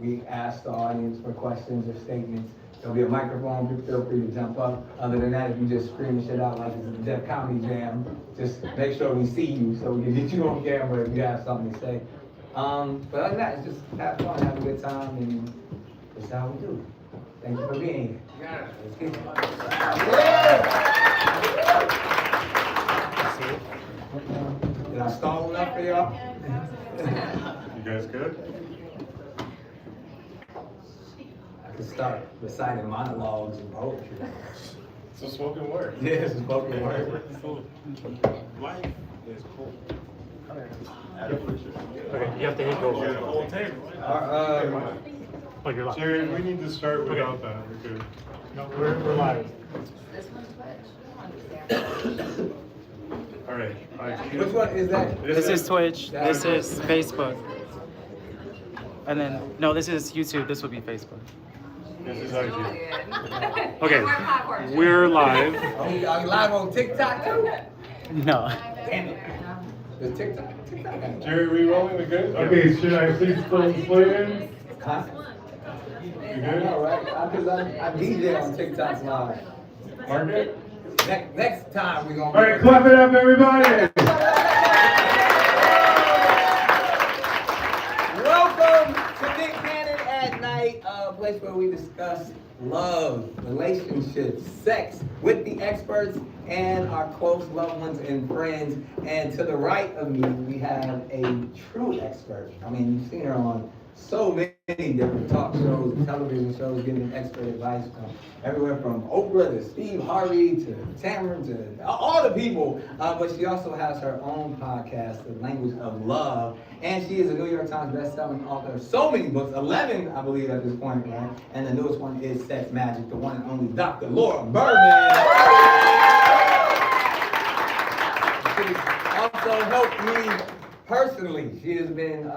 we ask the audience for questions or statements. There'll be a microphone, feel free to jump up. Other than that, if you just scream shit out like it's a Def Comedy Jam, just make sure we see you so we can get you on camera if you have something to say. But other than that, it's just have fun, have a good time, and that's how we do. Thank you for being here. Yeah. Let's get it. Yeah. Did I stall enough for y'all? You guys good? I can start reciting monologues and poetry. It's a spoken word. Yeah, it's a spoken word. Life is cool. Okay, you have to hit go. Yeah, the whole table. Oh, you're live. Jerry, we need to start without that. We're good. No, we're live. This one's Twitch. All right. Which one is that? This is Twitch. This is Facebook. And then, no, this is YouTube. This will be Facebook. This is IG. Okay, we're live. Are we live on TikTok too? No. Damn it. There's TikTok. Jerry, we rolling the good? Okay, should I please pull the play in? Huh? You good? All right. Because I DJ on TikTok live. Margaret? Next time we're gonna. All right, clap it up, everybody. Welcome to Nick Cannon at Night, a place where we discuss love, relationships, sex with the experts and our close loved ones and friends. And to the right of me, we have a true expert. I mean, you've seen her on so many different talk shows and television shows giving expert advice from everywhere from Oprah to Steve Harvey to Tamron to all the people. But she also has her own podcast, The Language of Love. And she is a New York Times best-selling author of so many books, 11, I believe, at this point, man. And the newest one is Sex Magic, the one and only Dr. Laura Berman. She's also helped me personally. She has been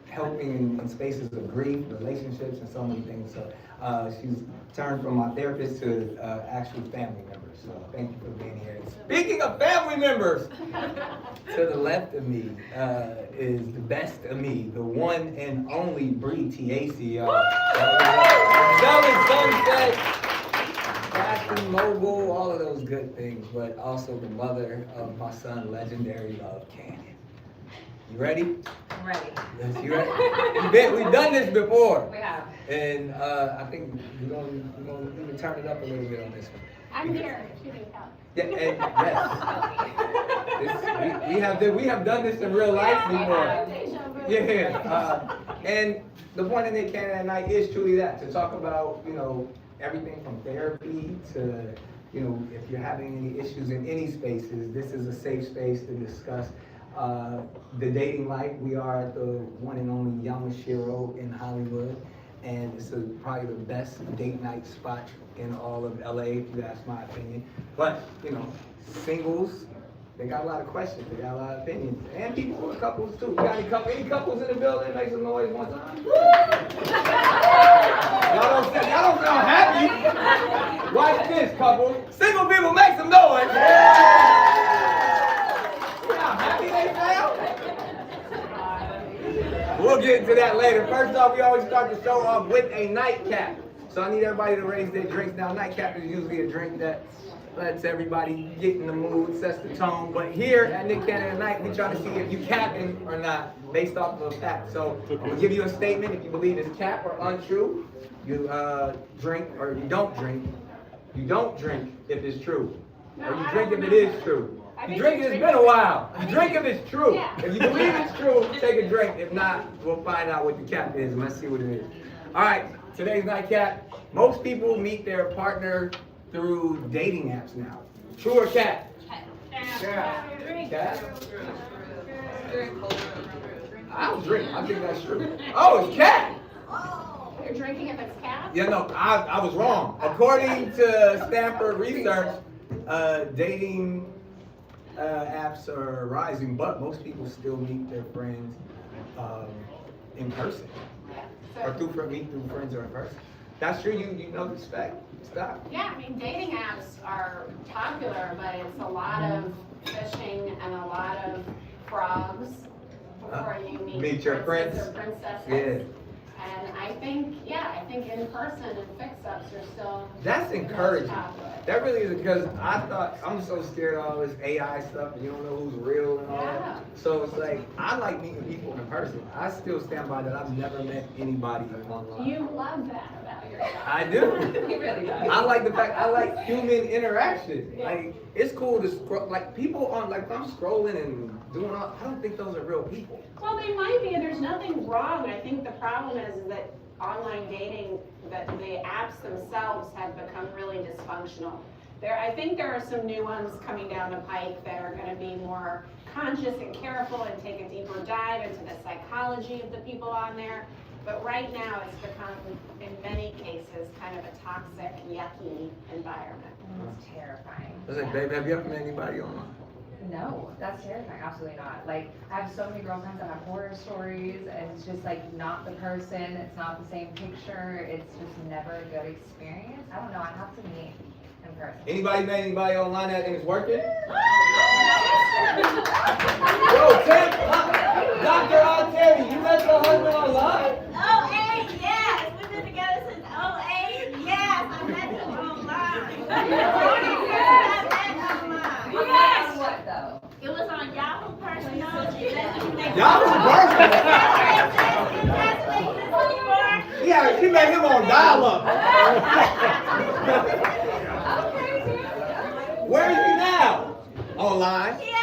helping in spaces of grief, relationships, and so many things. So she's turned from my therapist to actual family members. So thank you for being here. Speaking of family members, to the left of me is the best of me, the one and only Bree TAC, y'all. Selling Sunset, fashion, mogul, all of those good things, but also the mother of my son, legendary Love Cannon. You ready? I'm ready. Yes, you ready? We've done this before. We have. And I think we're gonna even turn it up a little bit on this one. I'm here. Shooting count. Yeah, and yes. We have done this in real life before. Yeah. And the point of Nick Cannon at Night is truly that, to talk about, everything from therapy to, if you're having any issues in any spaces, this is a safe space to discuss the dating life. We are at the one and only Yamashiro in Hollywood, and it's probably the best date night spot in all of LA, if you ask my opinion. But, singles, they got a lot of questions, they got a lot of opinions, and people, couples too. We got any couples in the building? Make some noise one time. Y'all don't sound happy. Watch this, couple. Single people, make some noise. Happy they sound? We'll get into that later. First off, we always start the show off with a nightcap. So I need everybody to raise their drinks. Now, nightcap is usually a drink that lets everybody get in the mood, sets the tone. But here at Nick Cannon at Night, we try to see if you capping or not based off of a fact. So I'm gonna give you a statement. If you believe it's cap or untrue, you drink or you don't drink. You don't drink if it's true. Or you drink if it is true. You drink it, it's been a while. You drink if it's true. Yeah. If you believe it's true, take a drink. If not, we'll find out what the cap is and let's see what it is. All right, today's nightcap. Most people meet their partner through dating apps now. True or cap? Cap. I don't drink. I think that's true. Oh, it's cap. You're drinking if it's cat? Yeah, no, I was wrong. According to Stanford research, dating apps are rising, but most people still meet their friends in person. Or through friends or in person. That's true, you know the spec. Stop. Yeah, I mean, dating apps are popular, but it's a lot of fishing and a lot of frogs before you meet your princes prince. or princesses. Yeah. And I think in person and fix-ups are still. That's the most encouraging. popular. That really is, because I thought, I'm so scared of all this AI stuff and you don't know who's real and all Yeah. that. So it's like, I like meeting people in person. I still stand by that. I've never met anybody online. You love that about yourself. I do. He really does. I like the fact, I like human interaction. Like, it's cool to scroll, like people on, like if I'm scrolling and doing all, I don't think those are real people. Well, they might be, and there's nothing wrong. I think the problem is that online dating, that the apps themselves have become really dysfunctional. I think there are some new ones coming down the pike that are going to be more conscious and careful and take a deeper dive into the psychology of the people on there. But right now, it's become, in many cases, kind of a toxic, yucky environment. It's terrifying. I was like, babe, have you ever met anybody online? No, that's terrifying. Absolutely not. Like, I have so many girlfriends that have horror stories, and it's just like not the person. It's not the same picture. It's just never a good experience. I don't know. I have to meet in person. Anybody met anybody online that is working? Yo, Dr. Terry, you met your husband online? Oh, hey, yes. We've been together since 08. Yes, I met him online. I met online. Yes. What though? It was on Yahoo Personality. Yahoo Personality? That's what he's looking for. Yeah, she met him on dial-up. Where is he now? Online. Yeah,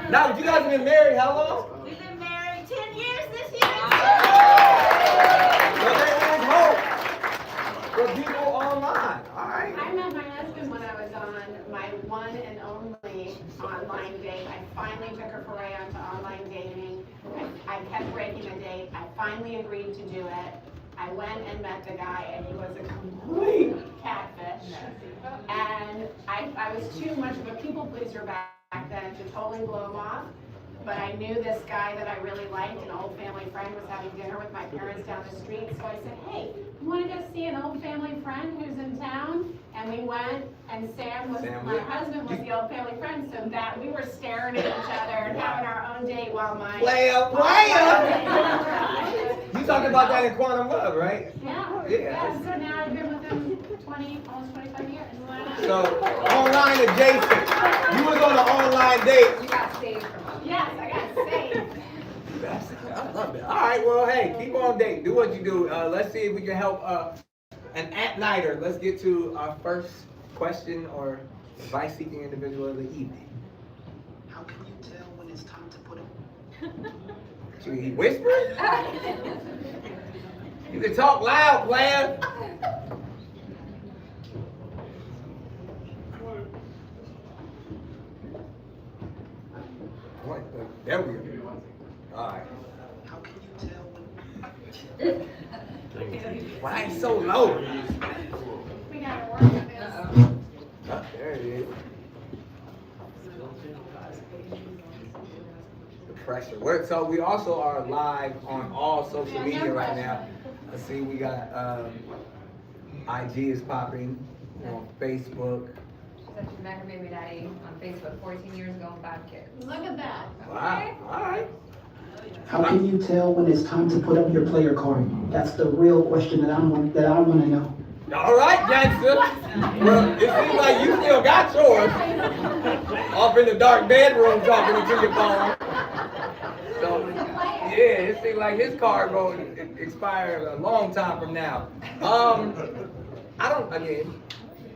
Now, you guys have been married how long? we've been married 10 years this year. So there is hope for people online. All right. I met my husband when I was on my one and only online date. I finally took her foray onto online dating. I kept breaking a date. I finally agreed to do it. I went and met the guy, and he was a complete catfish. And I was too much of a people pleaser back then to totally blow him off. But I knew this guy that I really liked, an old family friend, was having dinner with my parents down the street. So I said, hey, you want to go see an old family friend who's in town? And we went, and my husband was the old family friend, so that we were staring at each other and having our own date while my... Player! You talking about that in Quantum Love, right? Yeah. So now I've been with him almost 25 years. So, online adjacent. You was on an online date. You got saved from us. Yes, I got saved. I love that. All right, well, hey, keep on dating. Do what you do. Let's see if we can help an at-nighter. Let's get to our first question or advice-seeking individual of the evening. How can you tell when it's time to put it? Should he whisper? You can talk loud, player. What? There we go. All right. How can you tell when? Why ain't so low? We gotta work with this. Oh, there it is. The pressure. So we also are live on all social media right now. Let's see, we got IG is popping on Facebook. Since you met her baby daddy on Facebook 14 years ago and 5 kids. Look at that. Wow. All right. How can you tell when it's time to put up your player card? That's the real question that I want to know. All right, gangster. Well, it seems like you still got yours. Off in the dark bedroom talking into your phone. So, yeah, it seems like his card will expire a long time from now. Again,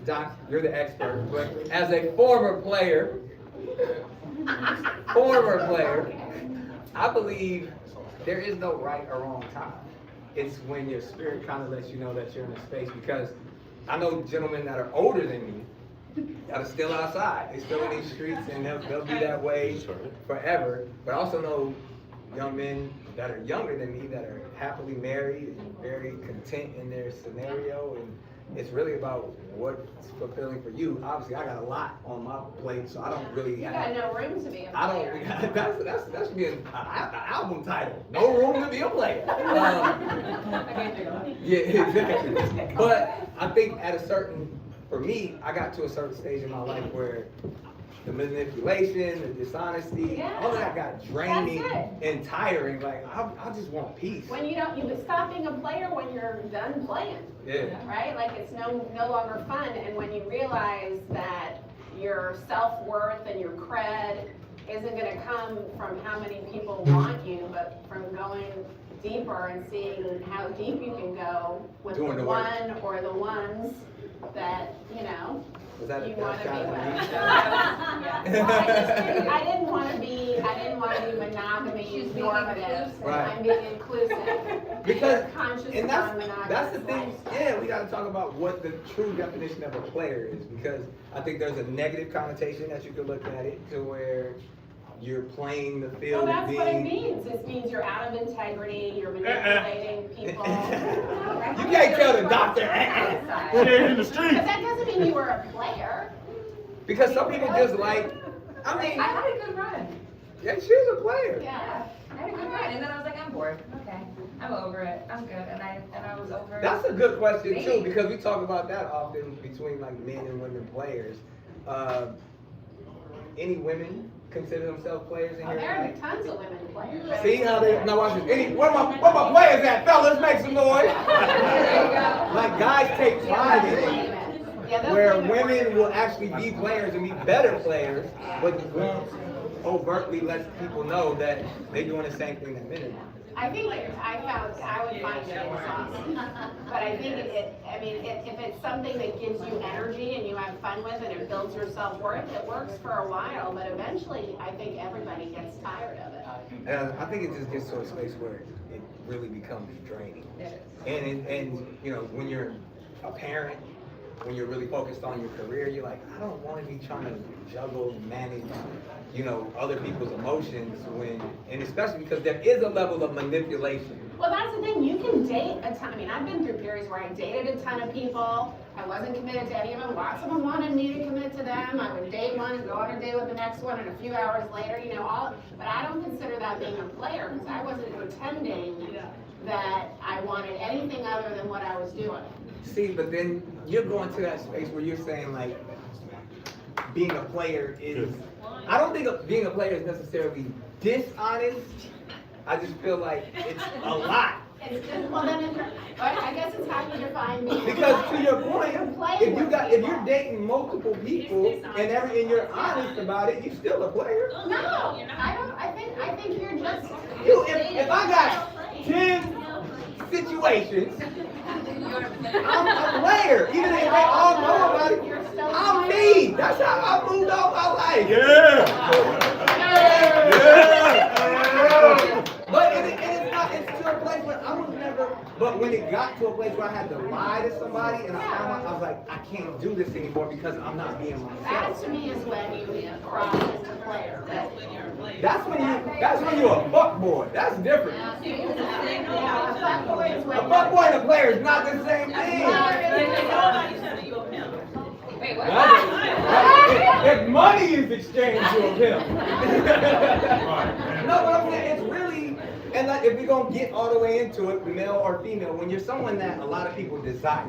Doc, you're the expert, but as a former player, I believe there is no right or wrong time. It's when your spirit kind of lets you know that you're in a space, because I know gentlemen that are older than me that are still outside. They're still in these streets, and they'll be that way forever. But I also know young men that are younger than me that are happily married and very content in their scenario, and it's really about what's fulfilling for you. Obviously, I got a lot on my plate, so I don't really You have... got no room to be a I player. don't. That should be an album title. No room to be a player. Yeah, exactly. But I think for me, I got to a certain stage in my life where the manipulation, the dishonesty, Yeah. all that got draining That's and tiring. Like, I just want peace. When you stop being a player when you're done playing. Yeah. Right? Like it's no longer fun. And when you realize that your self-worth and your cred isn't going to come from how many people want you, but from going deeper and seeing how deep you can go with Doing the the work. one or the ones that, you know, Was that you a want to be shot with. at me? Well, I didn't want to be monogamy normative. Right. I'm being inclusive. Because, You're conscious and that's the non-monogamous thing, lifestyle. yeah, we gotta talk about what the true definition of a player is, because I think there's a negative connotation that you could look at it to where you're playing the Well, field that's and what it being. means. This means you're out of integrity, you're manipulating people. You can't tell the doctor. We're in the But streets. that doesn't mean you were a player. Because some people just like, I I mean, had a good run. yeah, she's a player. Yeah. I had a good run, and then I was like, I'm bored. Okay, I'm over it. I'm good, and I was over. That's a good question too, because we talk about that often between like men and women players. Any women consider themselves players in Oh, here? there are tonight? tons of women players. See how they, now watch this. Where my players at? Fellas, make some noise. Like guys take pride in it. Yeah, those Where women women will actually be players and be better players, but won't overtly let people know that they're doing the same thing that men are doing. I think I would find it exhausting. But I think if it's something that gives you energy and you have fun with it and it builds your self-worth, it works for a while, but eventually I think everybody gets tired of it. And I think it just gets to a space where it really becomes draining. And you know, when you're a parent, when you're really focused on your career, you're like, I don't want to be trying to juggle and manage, you know, other people's emotions and especially because there is a level of manipulation. Well, that's the thing. You can date a ton. I mean, I've been through periods where I dated a ton of people. I wasn't committed to any of them. Lots of them wanted me to commit to them. I would date one and go on a date with the next one, and a few hours later, you know, but I don't consider that being a player because I wasn't pretending that I wanted anything other than what I was doing. See, but then you're going to that space where you're saying like, being a player is, I don't think being a player is necessarily dishonest. I just feel like it's a lot. It's just, well, then, I guess it's how you define being. Because to your point, You're playing with if people. you're dating multiple people and you're honest about it, you're still a player. No, I don't. I think you're just. If I got 10 situations, I'm a player. Even if they all know about it, I'm me. That's how I moved all my life. Yeah. But it's to a place where I was never, but when it got to a place where I had to lie to somebody and I was like, I can't do this anymore because I'm not being That myself. to me is when you cross into player. That's when you're a fuck boy. That's different. Yeah, a fuckboy is when. A fuck boy and a player is not the same thing. Wait, what? If money is exchanged to a pimp. No, but I'm saying it's really, and like if we're gonna get all the way into it, male or female, when you're someone that a lot of people desire,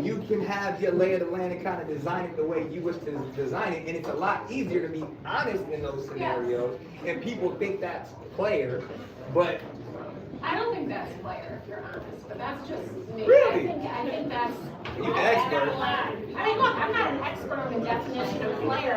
you can have your lay of the land and kind of design it the way you wish to design it, and it's a lot easier to be honest in those scenarios. And people think that's player, but I don't think that's player, if you're honest, but that's just me. Really? I think that's. You're the expert. I mean, look, I'm not an expert on the definition of player.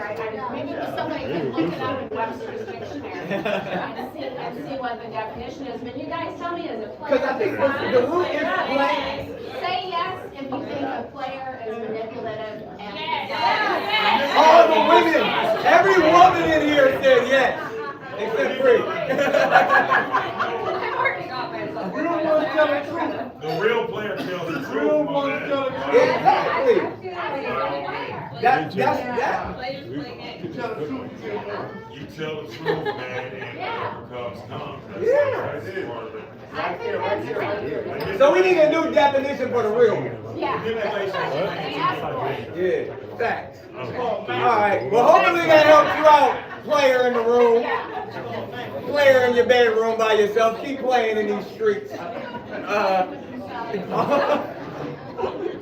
Maybe somebody can look it up in Webster's dictionary and see what the definition is. But you guys tell me, is a player? because I think the root is play. Say yes if you think a player is manipulative and. All the women, every woman in here said yes, except Free. I'm working on myself. Real ones tell the truth. The real player tells the truth. Real my ones man. tell the truth. I Exactly. feel like I'm a player. That's You tell the truth. You tell the truth, man, and whatever comes, comes. That's Yeah. that's part of it. I think that's great. So we need a new definition for the real one. Yeah. Yeah, facts. All right. Well, hopefully that helps you out, player in the room, player in your bedroom by yourself. Keep playing in these streets.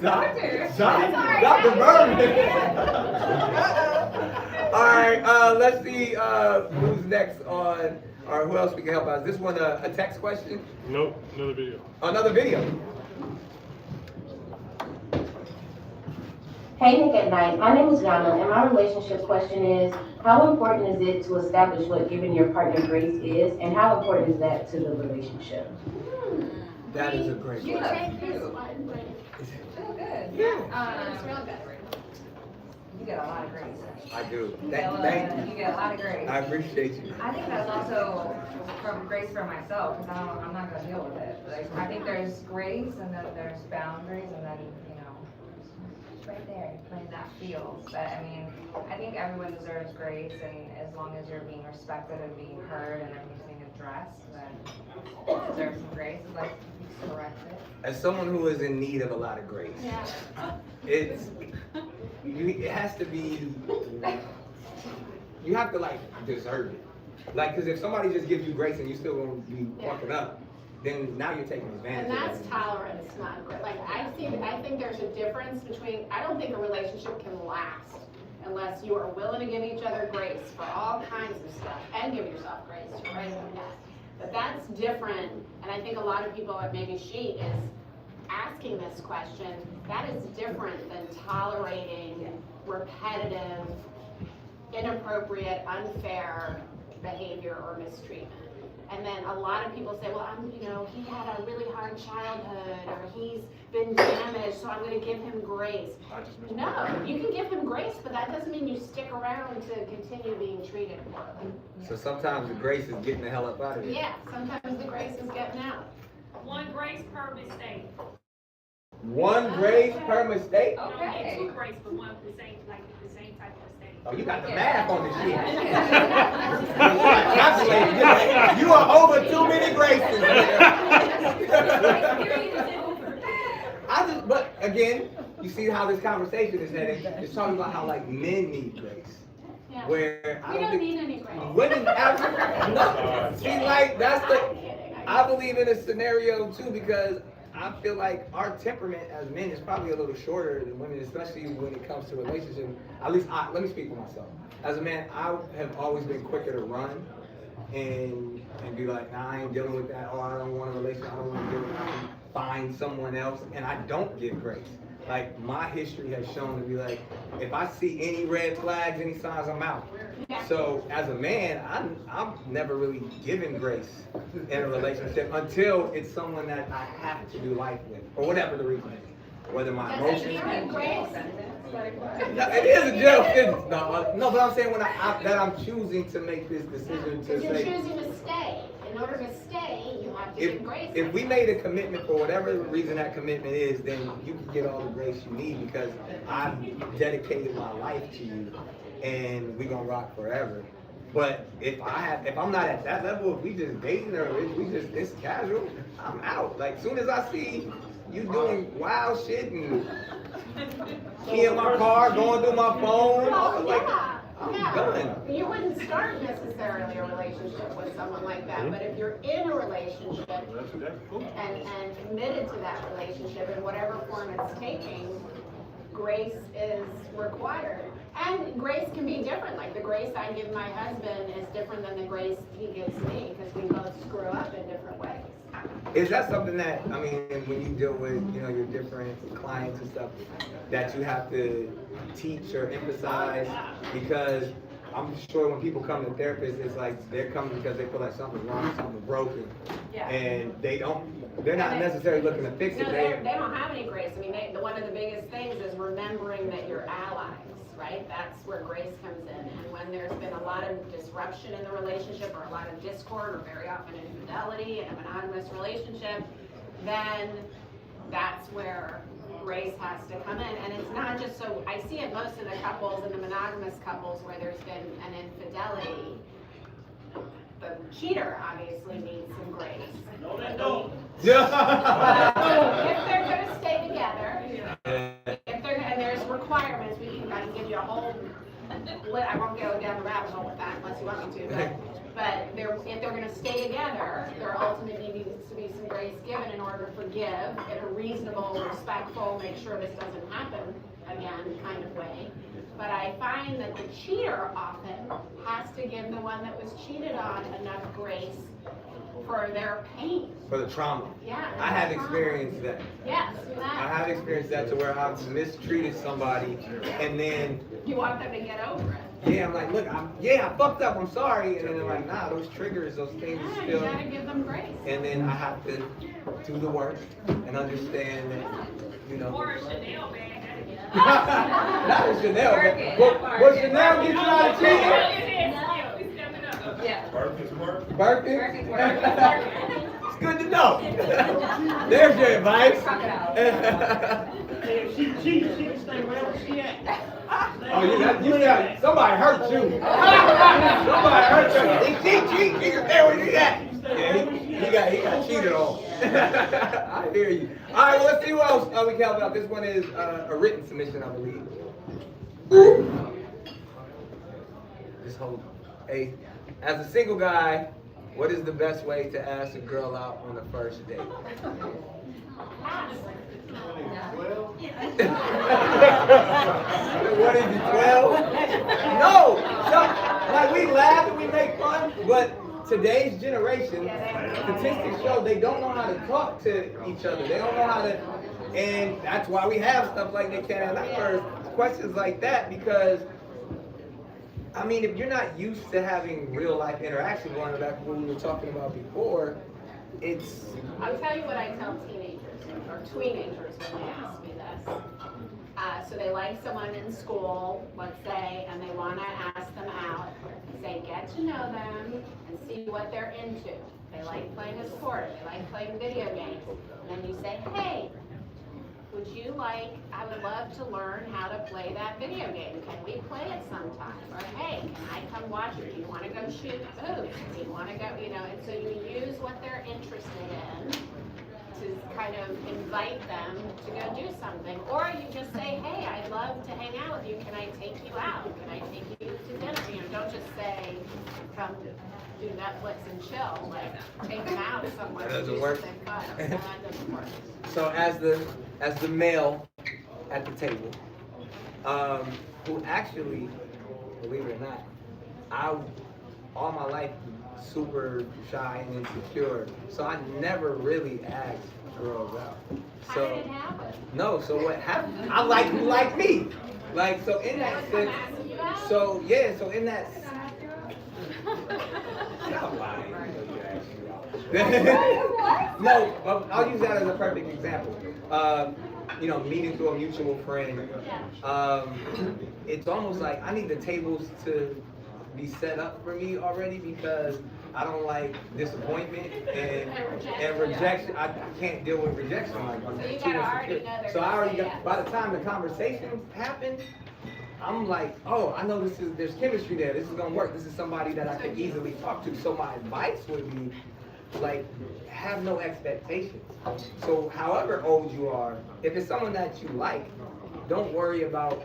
Dr. Berman. All right, let's see who's next on, or who else we can help out. Is this one a text question? Nope, another video. Another video. Hey Nick at Night, my name is Yana, and my relationship question is, how important is it to establish what giving your partner grace is, and how important is that to the relationship? That is a great You question. take this one, Brady. Feel good. It's real good. You get a lot of grace. I do. You Thank you. get a lot of grace. I appreciate you. I think that's also from grace for myself, because I'm not gonna deal with it. Like, I think there's grace, and then there's boundaries, and then, it's right there, playing that field. But I mean, I think everyone deserves grace, and as long as you're being respected and being heard and everything's being addressed, then you deserve some grace, and like, correct it. As someone who is in need of a lot of grace, Yeah. it has to be, you have to like deserve it. Like, cause if somebody just gives you grace and you still gonna be fucking up, then now you're taking advantage And of that's it. tolerance, not great. Like, I think there's a difference between, I don't think a relationship can last unless you are willing to give each other grace for all kinds of stuff, and give yourself grace, right? But that's different, and I think a lot of people, maybe she is asking this question, that is different than tolerating repetitive, inappropriate, unfair behavior or mistreatment. And then a lot of people say, well, he had a really hard childhood, or he's been damaged, so I'm going to give him grace. No, you can give him grace, but that doesn't mean you stick around to continue being treated poorly. So sometimes the grace is getting the hell up out of here. Yeah, sometimes the grace is getting out. One grace per mistake. One grace per mistake? You don't get two grace for one the same type of mistake. Oh, you got the math on this shit. Calculating. You are over too many graces. But again, you see how this conversation is heading. It's talking about how like men need grace. Yeah. Where We don't need any grace. women absolutely no. See, like that's I'm the. kidding. I believe in a scenario too because I feel like our temperament as men is probably a little shorter than women, especially when it comes to relationships. At least, let me speak for myself. As a man, I have always been quicker to run and be like, nah, I ain't dealing with that. Oh, I don't want a relationship. I don't want to deal with that. Find someone else, and I don't give grace. Like my history has shown to be like, if I see any red flags, any signs, I'm out. So as a man, I'm never really given grace in a relationship until it's someone that I have to do life with, or whatever the reason is. Whether my emotions. No, it is a jail sentence. No, but I'm saying when that I'm choosing to make this decision to Because you're say. choosing to stay. In order to stay, you have to give grace. If we made a commitment for whatever reason that commitment is, then you can get all the grace you need because I've dedicated my life to you, and we're gonna rock forever. But if I'm not at that level, if we just dating or if it's casual, I'm out. Like soon as I see you doing wild shit and me in my car going through my phone, I'm like, I'm done. You wouldn't start necessarily a relationship with someone like that, but if you're in a relationship and committed to that relationship in whatever form it's taking, grace is required. And grace can be different. Like the grace I give my husband is different than the grace he gives me because we both screw up in different ways. Is that something that, I mean, when you deal with, your different clients and stuff, that you have to teach or emphasize? Because I'm sure when people come to therapists, it's like they're coming because they feel like something's wrong, something's broken. Yeah. And they're not necessarily looking to fix it. No, they don't have any grace. I mean, one of the biggest things is remembering that you're allies, right? That's where grace comes in. And when there's been a lot of disruption in the relationship or a lot of discord or very often infidelity in a monogamous relationship, then that's where grace has to come in. And it's not just so, I see it most in the couples, in the monogamous couples where there's been an infidelity. The cheater obviously needs some grace. No, they don't. If they're going to stay together, and there's requirements, I can give you a whole, I won't go down the rabbit hole with that unless you want me to, but if they're going to stay together, there ultimately needs to be some grace given in order to forgive in a reasonable, respectful, make sure this doesn't happen again kind of way. But I find that the cheater often has to give the one that was cheated on enough grace for their pain. For the trauma. Yeah. I have experienced that. Yes, I that. have experienced that to where I've mistreated somebody and then, You want them to get over it. yeah, I'm like, look, I fucked up, I'm sorry. And then they're like, nah, those triggers, those things Yeah, you still. gotta give them grace. And then I have to do the work and understand that, you know. Or a Chanel bag. Not a Chanel, Birkin. but will Chanel get you out of cheating? Yeah. Birkin's work. Birkin? Birkin. It's good to know. There's your advice. If she cheats, she can stay wherever she at. Oh, you got somebody hurt you. Somebody hurt you. He cheat, he can stay where he at. Yeah, he got cheated on. I hear you. All right, well, let's see what else we can help out. This one is a written submission, I believe. Just hold. Hey, as a single guy, what is the best way to ask a girl out on the first date? What is it, 12? No! So, like, we laugh and we make fun, but today's generation, statistics show they don't know how to talk to each other. They don't know how to, and that's why we have stuff like Nick Cannon and First questions like that, because I mean, if you're not used to having real life interaction, going back to what we were talking about before, it's. I'll tell you what I tell teenagers, or tweenagers when they ask me this. So they like someone in school, let's say, and they want to ask them out. Say, get to know them and see what they're into. They like playing a sport, they like playing video games. And then you say, hey, would you like, I would love to learn how to play that video game. Can we play it sometime? Or hey, can I come watch it? Do you want to go shoot boots? Do you want to go, you know, and so you use what they're interested in to kind of invite them to go do something. Or you just say, hey, I'd love to hang out with you. Can I take you out? Can I take you to dinner? You know, don't just say, come do Netflix and chill. Like, take them out somewhere. That to doesn't do work. something fun. No, that doesn't work. So as the male at the table, who actually, believe it or not, I all my life super shy and insecure, so I never really asked girls out. How did it happen? No, so what happened? I like who like me. Like, so in that sense, so yeah, so in that. I'm lying. No, I'll use that as a perfect example. You know, meeting through a mutual friend. It's almost like I need the tables to be set up for me already, because I don't like disappointment and rejection. I can't deal with rejection. Like, I'm So you too gotta already insecure. know they're So I gonna already say got, yes. by the time the conversations happen, I'm like, oh, I know there's chemistry there. This is gonna work. This is somebody that I can easily talk to. So my advice would be, like, have no expectations. So however old you are, if it's someone that you like, don't worry about,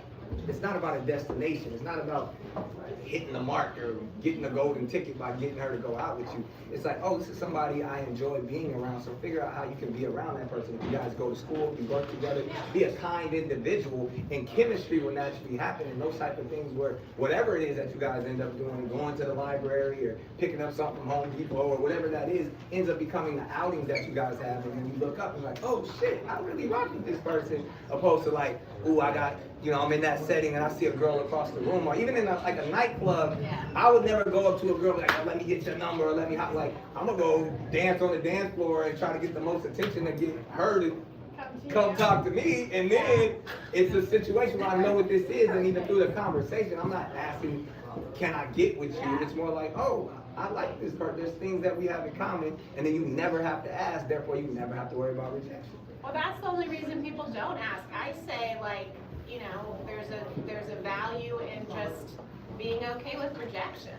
it's not about a destination. It's not about hitting the mark or getting a golden ticket by getting her to go out with you. It's like, oh, this is somebody I enjoy being around, so figure out how you can be around that person. If you guys go to school, if you work together, be a kind individual, and chemistry will naturally happen, and those type of things where whatever it is that you guys end up doing, going to the library or picking up something from Home Depot or whatever that is, ends up becoming the outings that you guys have, and then you look up and like, oh shit, I really rock with this person, opposed to like, ooh, I got, you know, I'm in that setting and I see a girl across the room, or even in like a nightclub, I would never go up to a girl like, oh, let me get your number, or let me, like, I'm gonna go dance on the dance floor and try to get the most attention to get her to come talk to me, and then it's a situation where I know what this is, and even through the conversation, I'm not asking, can I get with you? It's more like, oh, I like this person, there's things that we have in common, and then you never have to ask, therefore you never have to worry about rejection. Well, that's the only reason people don't ask. I say, like, you know, there's a value in just being okay with rejection.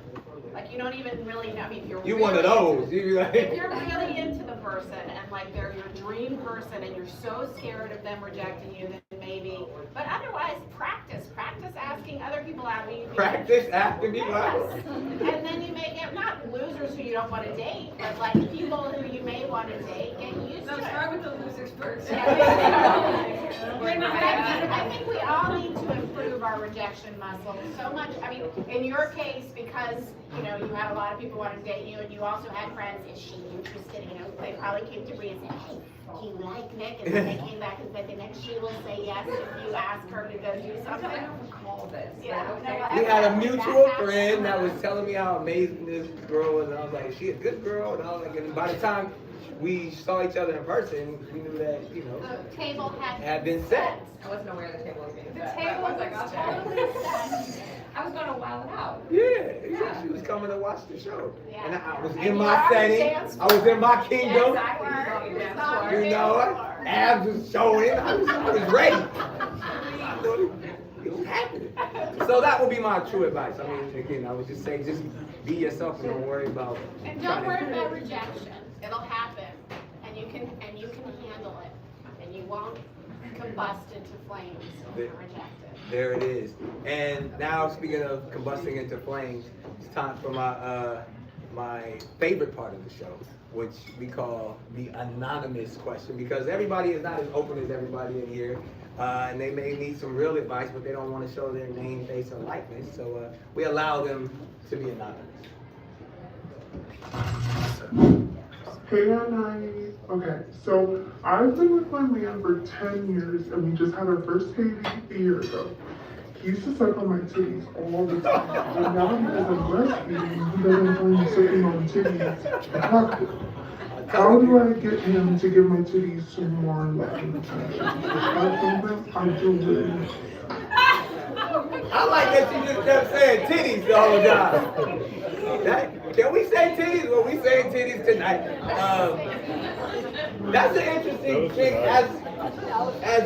Like, you don't even really know. I mean, if you're You really one of those. if you're really into the person and like they're your dream person and you're so scared of them rejecting you, then maybe. But otherwise, practice asking other people out. Practice asking people out. And then you may get not losers who you don't want to date, but like people who you may want to date. Get used to it. Start with the losers first. I think we all need to improve our rejection muscle. So much, I mean, in your case, because, you know, you had a lot of people want to date you, and you also had friends, is she interested? You know, they probably came to Bree and said, hey, do you like Nick? And then they came back and said, the next she will say yes if you ask her to go do something. I don't recall this. Yeah. Okay. We had a mutual friend that was telling me how amazing this girl was, and I was like, is she a good girl? And I was like, and by the time we saw each other in person, we knew that, you know, The table had been set. I wasn't aware the table was being The set. table I was like, was okay. totally set. I was going to wild out. Yeah, she was coming to watch the show. Yeah. And I was And in you my are setting, dance I was in my kingdom. Exactly. You know what? Abs was showing. I was ready. It was happening. So that would be my true advice. I mean, again, I would just say, just be yourself and don't worry about. And don't worry about rejection. It'll happen, and you can handle it, and you won't combust into flames if you're rejected. There it is. And now, speaking of combusting into flames, it's time for my favorite part of the show, which we call the anonymous question, because everybody is not as open as everybody in here, and they may need some real advice, but they don't want to show their name, face, or likeness, so we allow them to be anonymous. Hey, Anai. Okay, so I've been with my man for 10 years, and we just had our first baby a year ago. He used to suck on my titties all the time, but now because I'm breastfeeding, he doesn't find me sucking on titties attractive. How do I get him to give my titties some more love and attention? That's something I do really. I like that you just kept saying titties the whole time. Can we say titties? Well, we saying titties tonight. That's an interesting thing as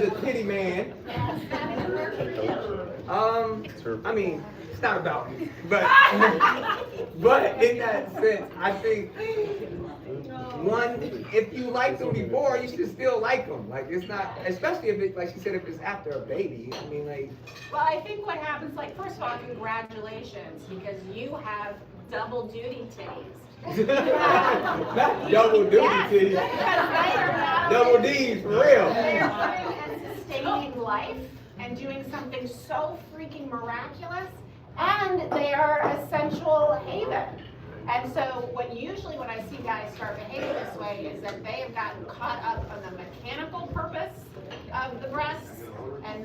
a titty man. I mean, it's not about me, but in that sense, I think one, if you liked them before, you should still like them. Like, it's not, especially if it, like she said, if it's after a baby. I mean, like. Well, I think what happens, like, first of all, congratulations, because you have double duty titties. Not double duty titties. Yes, Double D's, for real. They're putting and sustaining life and doing something so freaking miraculous, and they are essential haven. And so when I see guys start behaving this way is that they have gotten caught up on the mechanical purpose of the breasts and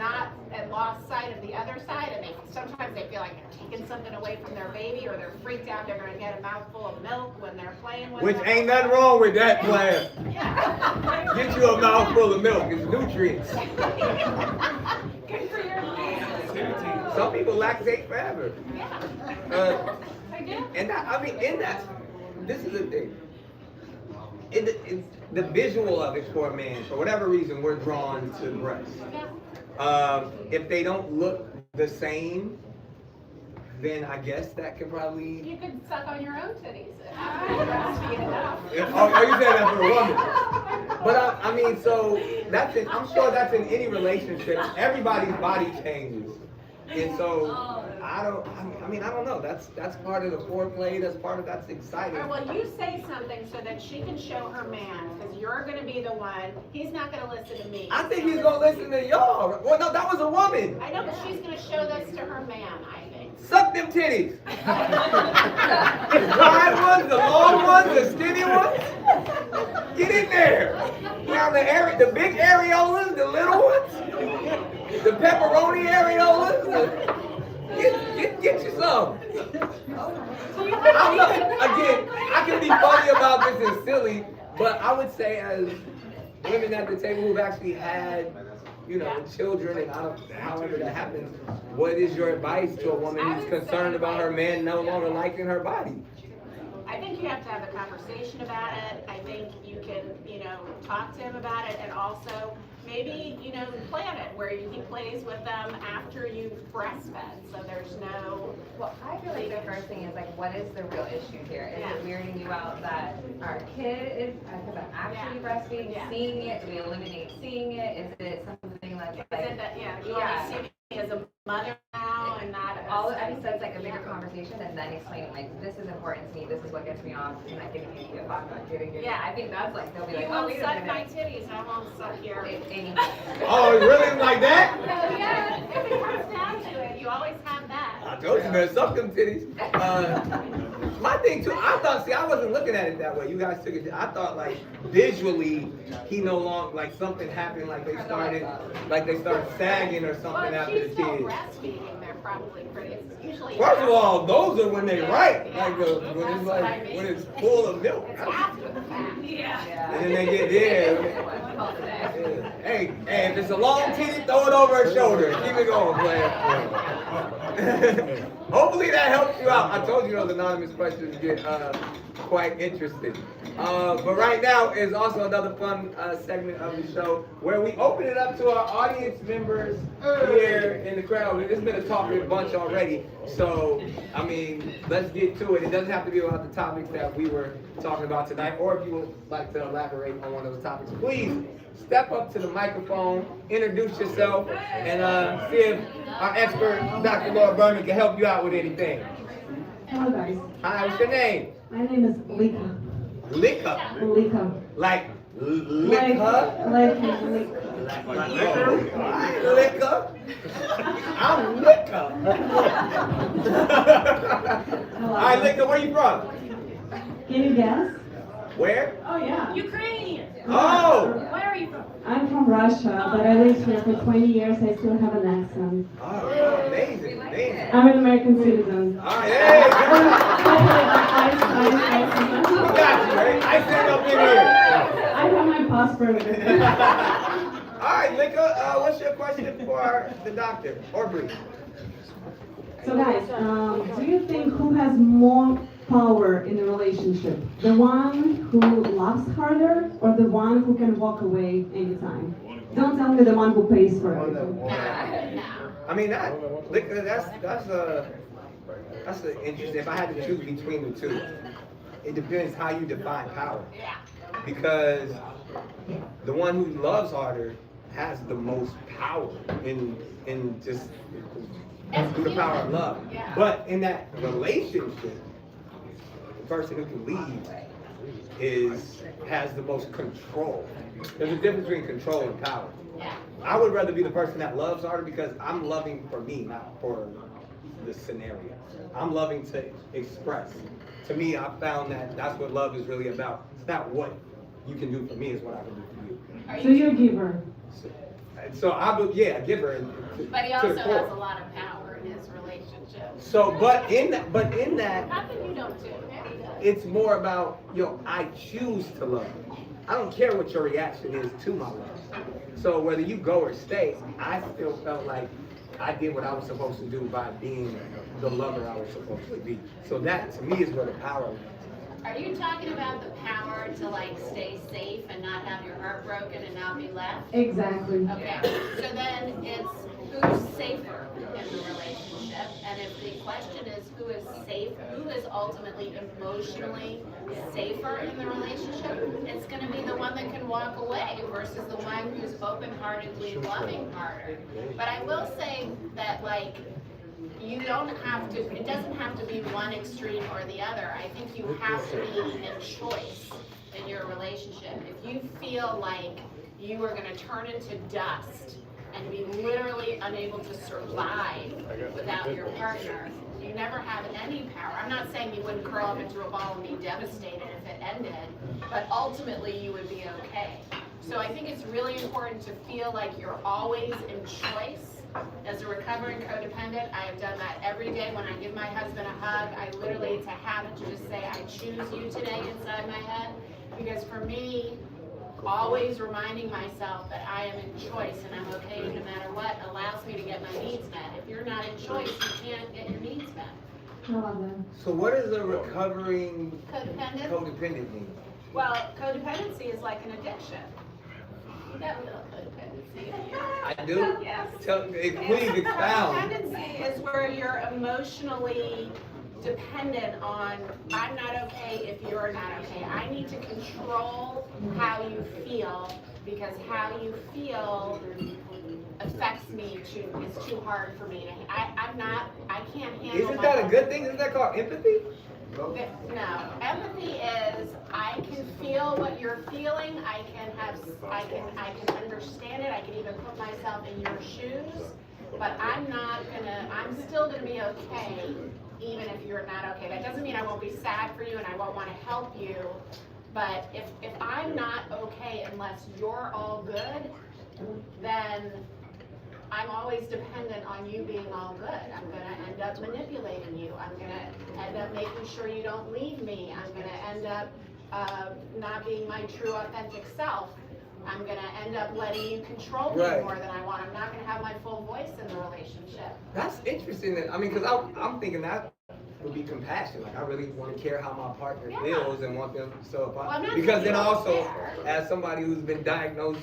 lost sight of the other side, and sometimes they feel like they're taking something away from their baby, or they're freaked out they're going to get a mouthful of milk when they're playing with Which them. ain't nothing wrong with that, player. Yeah. Get you a mouthful of milk. It's nutrients. Good for your Some people lactate forever. Yeah. I do. And this is the thing. It's the visual of it for a man, for whatever reason, we're drawn to breasts. If they don't look the same, then I guess that could probably. You could suck on your own titties if you breastfeed enough. Are you saying that for a woman? But I mean, so I'm sure that's in any relationship. Everybody's body changes, and so I don't know. That's part of the foreplay. That's exciting. All right, well, you say something so that she can show her man, because you're going to be the one. He's not going to listen to me. I think he's gonna listen to y'all. Well, no, that was a woman. I know, but she's going to show this to her man, I think. Suck them titties. The wide ones, the long ones, the skinny ones. Get in there. Now the big areolas, the little ones, the pepperoni areolas. Get you some. Again, I can be funny about this and silly, but I would say as women at the table who've actually had, children, and however that happens, what is your advice to a woman who's concerned about her man no longer liking her body? I think you have to have a conversation about it. I think you can, talk to him about it, and also maybe, plan it where he plays with them after you've breastfed, so there's no. Well, I feel like the first thing is what is the real issue here? Is it weirding you out that our kid is, because I'm actually breastfeeding, seeing it? Do we eliminate seeing it? Is it something like? Is it that, you only see me as a mother now and not all of it says a bigger conversation, and then explaining this is important to me, this is what gets me off, and giving you a hot dog, I think that's they'll be like, you oh, won't wait a suck minute. my titties, I won't suck your. Oh, it really like that? Yeah, if it comes down to it, you always have that. I told you, man, suck them titties. My thing too, I thought, see, I wasn't looking at it that way. You guys took it, I thought like visually, he no longer, like something happened, like they started sagging or something Well, after if the she's still kids. breastfeeding, they're probably pretty, it's usually. First of all, those are when they ripe, Yeah. like when That's it's what like, I mean. when it's full of milk. It's after the fact. Yeah. And then they get, yeah. Hey, if it's a long titty, throw it over her shoulder. Keep it going, player. Hopefully that helps you out. I told you those anonymous questions get quite interesting. But right now is also another fun segment of the show where we open it up to our audience members here in the crowd. It's been a talking bunch already, so I mean, let's get to it. It doesn't have to be about the topics that we were talking about tonight, or if you would like to elaborate on one of those topics, please step up to the microphone, introduce yourself, and see if our expert, Dr. Laura Berman, can help you out with anything. Hello guys, Hi, what's your name? my name is Lika. Lika. Lika. Like Like Lika? Lika. Lika? I'm Lika. Alright, Lika, where you from? Can you guess? Where? Oh yeah. Ukrainian. Oh! Where are you from? I'm from Russia, but I lived here for 20 years. I still have an accent. Oh, amazing, amazing. I'm an American citizen. Alright, hey, good job. I We got you, right? I stand up in here. have my passport. Alright, Lika, what's your question for the doctor? Or Bree? So guys, do you think who has more power in a relationship? The one who loves harder or the one who can walk away anytime? Don't tell me the one who pays for everything. I mean, that's an interesting. If I had to choose between the two, it depends how you define power. Because the one who loves harder has the most power in just through the power of love. But in that relationship, the person who can lead has the most control. There's a difference between control and power. I would rather be the person that loves harder because I'm loving for me, not for the scenario. I'm loving to express. To me, I found that that's what love is really about. It's not what you can do for me, it's what I can do for you. So you're a giver. So I would, yeah, give her. But he also has a lot of power in his relationship. So, but in that, Nothing you don't do. it's more about, I choose to love. I don't care what your reaction is to my love. So whether you go or stay, I still felt like I did what I was supposed to do by being the lover I was supposed to be. So that, to me, is where the power is. Are you talking about the power to like stay safe and not have your heart broken and not be left? Exactly. Okay, so then it's who's safer in the relationship, and if the question is who is safe, who is ultimately emotionally safer in the relationship, it's gonna be the one that can walk away versus the one who's open-heartedly loving harder. But I will say that like, you don't have to, it doesn't have to be one extreme or the other. I think you have to be in choice in your relationship. If you feel like you are gonna turn into dust and be literally unable to survive without your partner, you never have any power. I'm not saying you wouldn't curl up into a ball and be devastated if it ended, but ultimately you would be okay. So I think it's really important to feel like you're always in choice. As a recovering codependent, I have done that every day when I give my husband a hug. I literally, it's a habit to just say, I choose you today inside my head. Because for me, always reminding myself that I am in choice and I'm okay no matter what allows me to get my needs met. If you're not in choice, you can't get your needs met. So what is a recovering Codependent? mean? Well, codependency is like an addiction. You got a little codependency in you. I do? Yes. Please expound. Codependency is where you're emotionally dependent on, I'm not okay if you're not okay. I need to control how you feel because how you feel affects me it's too hard for me to, I can't handle Isn't that a good thing? Isn't that called empathy? No? No, empathy is I can feel what you're feeling. I can understand it. I can even put myself in your shoes. But I'm still gonna be okay, even if you're not okay. That doesn't mean I won't be sad for you and I won't want to help you. But if I'm not okay unless you're all good, then I'm always dependent on you being all good. I'm gonna end up manipulating you. I'm gonna end up making sure you don't leave me. I'm gonna end up not being my true authentic self. I'm gonna end up letting you control me more than I want. I'm not gonna have my full voice in the relationship. That's interesting. I mean, because I'm thinking that would be compassion. Like, I really want to care how my partner feels and want them because then also, as somebody who's been diagnosed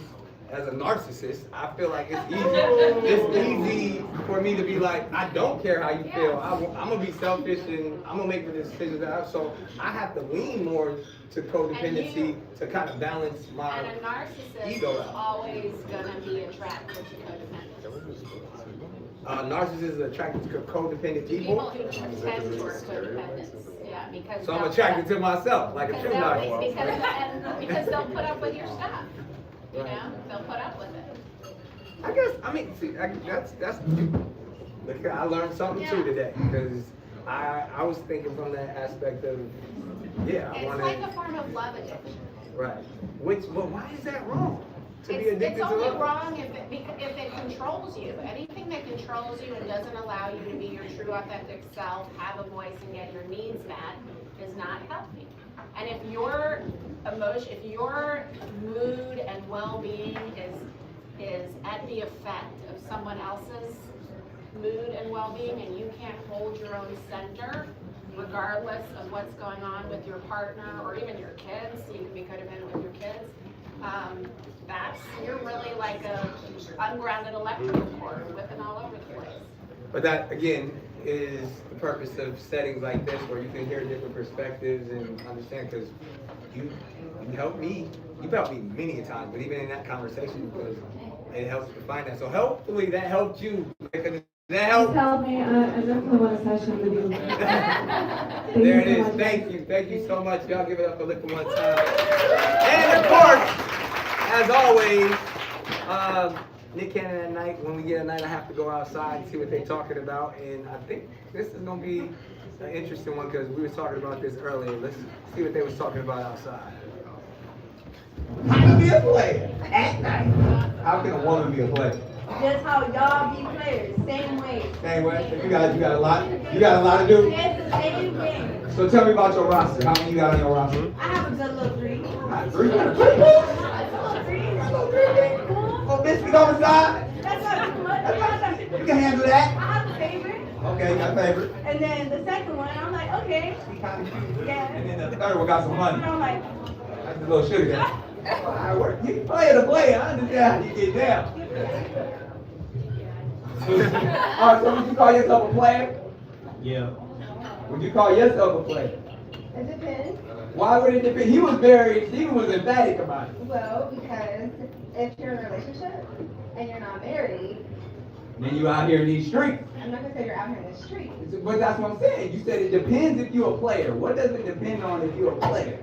as a narcissist, I feel like it's easy for me to be like, I don't care how you feel. I'm gonna be selfish and I'm gonna make the decisions out. So I have to lean more to codependency to kind of balance my and a narcissist ego is out. always gonna be attracted to codependence. Narcissists is attracted to codependent People who tend towards codependence. Yeah, because So I'm attracted to myself, like a true narcissist. because they'll put up with your stuff. You know, they'll put up with it. I guess, I mean, see, that's look, I learned something too today, because I was thinking from that aspect of, I want to. It's like a form of love addiction. Right. But why is that wrong? To be addicted It's to only love? wrong if it controls you. Anything that controls you and doesn't allow you to be your true authentic self, have a voice, and get your needs met is not healthy. And if your mood and well-being is at the effect of someone else's mood and well-being, and you can't hold your own center, regardless of what's going on with your partner or even your kids, you can be codependent with your kids. You're really like a ungrounded electrical cord whipping all over the place. But that, again, is the purpose of settings like this, where you can hear different perspectives and understand, because you helped me. You've helped me many a times, but even in that conversation, because it helps to find that. So hopefully that helped you. That helped. Help me. I definitely want a session with you. There it is. Thank you so much. Y'all give it up for Liquor one time. And of course, as always, Nick Cannon at night. When we get at night, I have to go outside and see what they're talking about. And I think this is gonna be an interesting one, because we were talking about this earlier. Let's see what they was talking about outside. How to be a player at night? How can a woman be a player? Just how y'all be players, same way. Same way. So you got a lot to do. It's the same way. So tell me about your roster. How many you got on your roster? I have a good little three. Three. You got a three? Oh, biscuit on the side. That's not too much. You can handle that. I have a favorite. Okay, you got a favorite. And then the second one, I'm like, okay. Yeah. And then the third one got some money. And I'm like, That's a little sugar daddy. That's how I work. You play the player. I understand how you get down. Alright, so would you call yourself a player? Yeah. Would you call yourself a player? it depends. Why would it depend? He was emphatic about it. Well, because if you're in a relationship and you're not married, Then you out here in these streets. I'm not gonna say you're out here in the street. But that's what I'm saying. You said it depends if you're a player. What does it depend on if you're a player?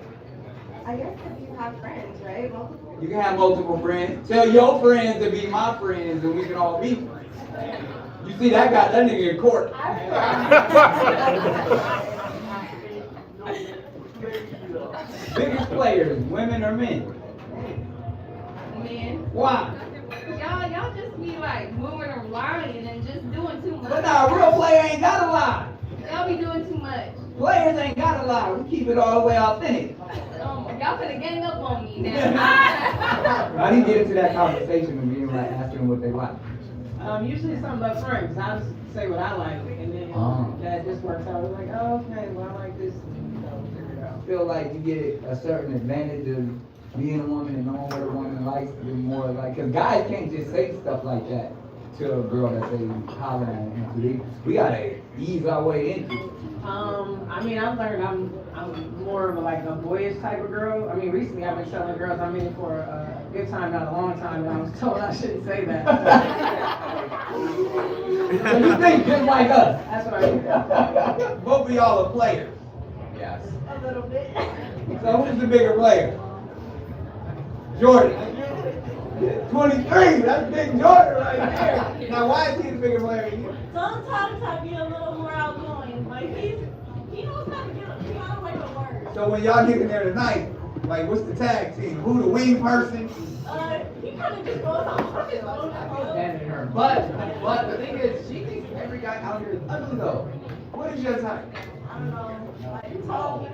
I guess if you have friends, right? Multiple. You can have multiple friends. Tell your friends to be my friends and we can all be friends. You see, that got that nigga in court. Biggest players, women or men? Men. Why? Y'all just be like moving or lying and just doing too much. But nah, a real player ain't gotta lie. Y'all be doing too much. Players ain't gotta lie. We keep it all the way authentic. Y'all finna gang up on me now. I didn't get into that conversation with me, like asking what they like. Usually something about friends. I just say what I like, and then that just works out. We're like, oh, okay, well, I like this. Figure it out. I feel like you get a certain advantage of being a woman and knowing what a woman likes, and more like, because guys can't just say stuff like that to a girl that they holler at. We gotta ease our way into it. I mean, I've learned I'm more of a boyish type of girl. I mean, recently I've been telling girls I'm in it for a good time, not a long time, and I was told I shouldn't say that. So you think just like us? That's what I mean. Both of y'all are players. Yes. A little bit. So who's the bigger player? Jordan. 23, that's Big Jordan right there. Now why is he the bigger player than you? Sometimes I be a little more outgoing, but he knows how to get a piano away with words. So when y'all get in there tonight, like what's the tag team? Who the wing person? He kind of just goes on his own. But the thing is, she thinks every guy out here is ugly though. What is your type? I don't know, like tall.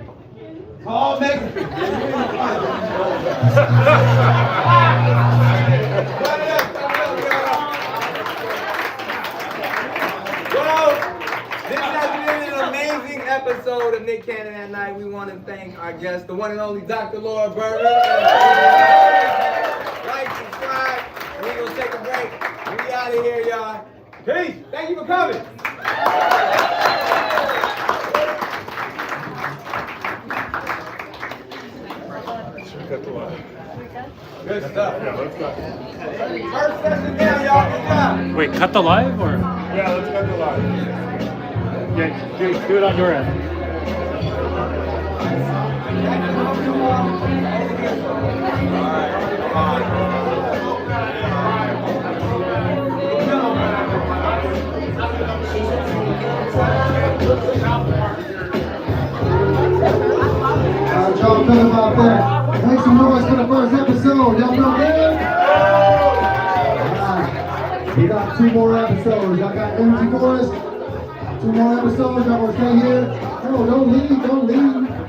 Tall Mexican. Well, this has been an amazing episode of Nick Cannon at Night. We want to thank our guest, the one and only Dr. Laura Berger. Like, subscribe. We're going to take a break. We out of here, y'all. Peace. Thank you for coming. Cut the line. Good stuff. Yeah, let's go. First session now, y'all. Good job. Wait, cut the live or? Yeah, let's cut the line. Yeah, do it on your end. Y'all feel about that? Make some noise for the first episode. Y'all feel good? Alright. We got 2 more episodes. Y'all got energy for us? 2 more episodes. Y'all gonna stay here? No, don't leave. Don't leave.